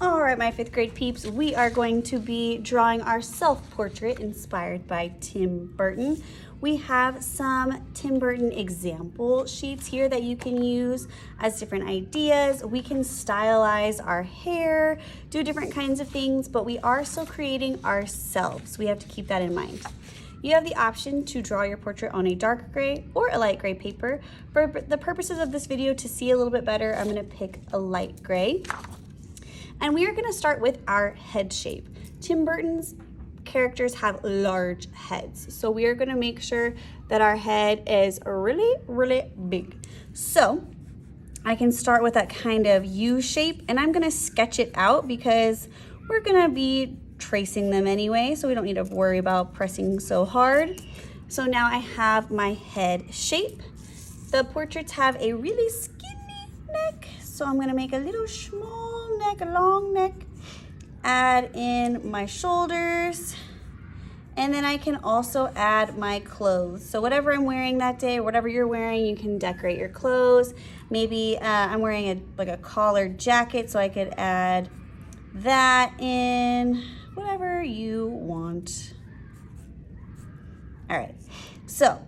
All right, my 5th grade peeps, we are going to be drawing our self-portrait inspired by Tim Burton. We have some Tim Burton example sheets here that you can use as different ideas. We can stylize our hair, do different kinds of things, but we are still creating ourselves. We have to keep that in mind. You have the option to draw your portrait on a dark gray or a light gray paper. For the purposes of this video, to see a little bit better, I'm gonna pick a light gray. And we are gonna start with our head shape. Tim Burton's characters have large heads. So we are gonna make sure that our head is really, really big. So I can start with that kind of U shape, and I'm gonna sketch it out because we're gonna be tracing them anyway, so we don't need to worry about pressing so hard. So now I have my head shape. The portraits have a really skinny neck, so I'm gonna make a little small neck, a long neck, add in my shoulders, and then I can also add my clothes. So whatever I'm wearing that day, or whatever you're wearing, you can decorate your clothes. Maybe I'm wearing like a collared jacket, so I could add that in, whatever you want. All right, so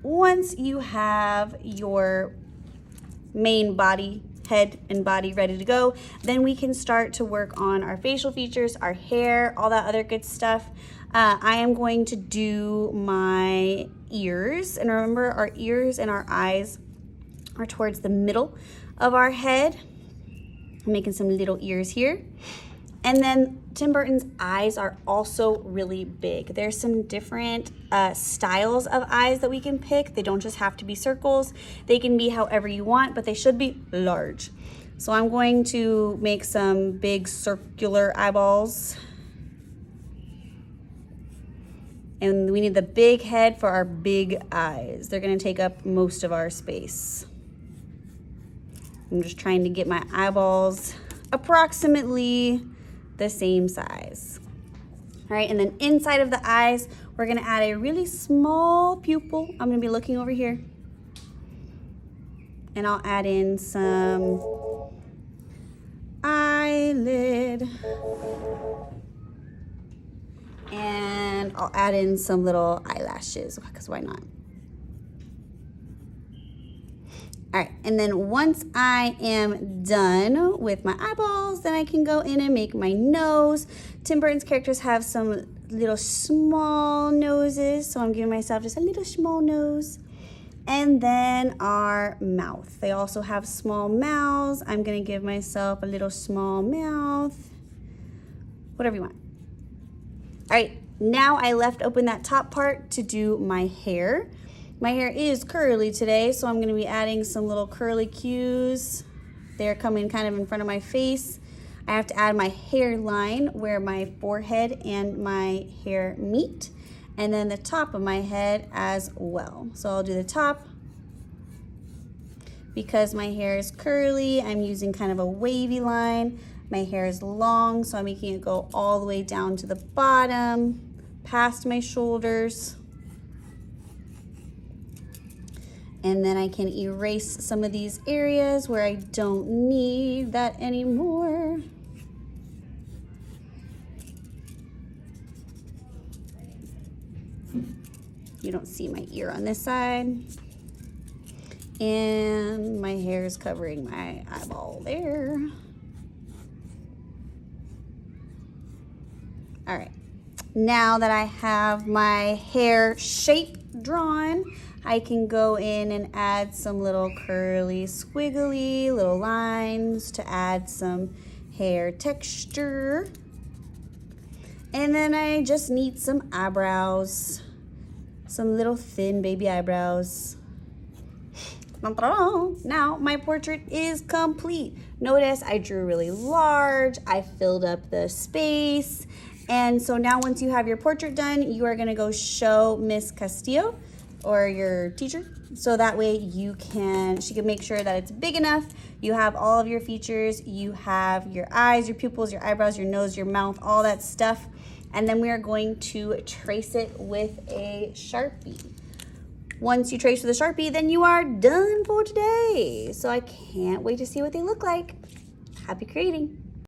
once you have your main body, head and body ready to go, then we can start to work on our facial features, our hair, all that other good stuff. I am going to do my ears, and remember our ears and our eyes are towards the middle of our head. I'm making some little ears here. And then Tim Burton's eyes are also really big. There's some different styles of eyes that we can pick. They don't just have to be circles. They can be however you want, but they should be large. So I'm going to make some big circular eyeballs. And we need the big head for our big eyes. They're gonna take up most of our space. I'm just trying to get my eyeballs approximately the same size. All right, and then inside of the eyes, we're gonna add a really small pupil. I'm gonna be looking over here. And I'll add in some eyelid. And I'll add in some little eyelashes, because why not? All right, and then once I am done with my eyeballs, then I can go in and make my nose. Tim Burton's characters have some little small noses, so I'm giving myself just a little small nose. And then our mouth. They also have small mouths. I'm gonna give myself a little small mouth, whatever you want. All right, now I left open that top part to do my hair. My hair is curly today, so I'm gonna be adding some little curly cues. They're coming kind of in front of my face. I have to add my hairline where my forehead and my hair meet, and then the top of my head as well. So I'll do the top. Because my hair is curly, I'm using kind of a wavy line. My hair is long, so I'm making it go all the way down to the bottom, past my shoulders. And then I can erase some of these areas where I don't need that anymore. You don't see my ear on this side. And my hair is covering my eyeball there. All right, now that I have my hair shape drawn, I can go in and add some little curly, squiggly little lines to add some hair texture. And then I just need some eyebrows, some little thin baby eyebrows. Now my portrait is complete. Notice I drew really large, I filled up the space. And so now once you have your portrait done, you are gonna go show Miss Castillo or your teacher. So that way she can make sure that it's big enough. You have all of your features. You have your eyes, your pupils, your eyebrows, your nose, your mouth, all that stuff. And then we are going to trace it with a Sharpie. Once you trace with a Sharpie, then you are done for today. So I can't wait to see what they look like. Happy creating.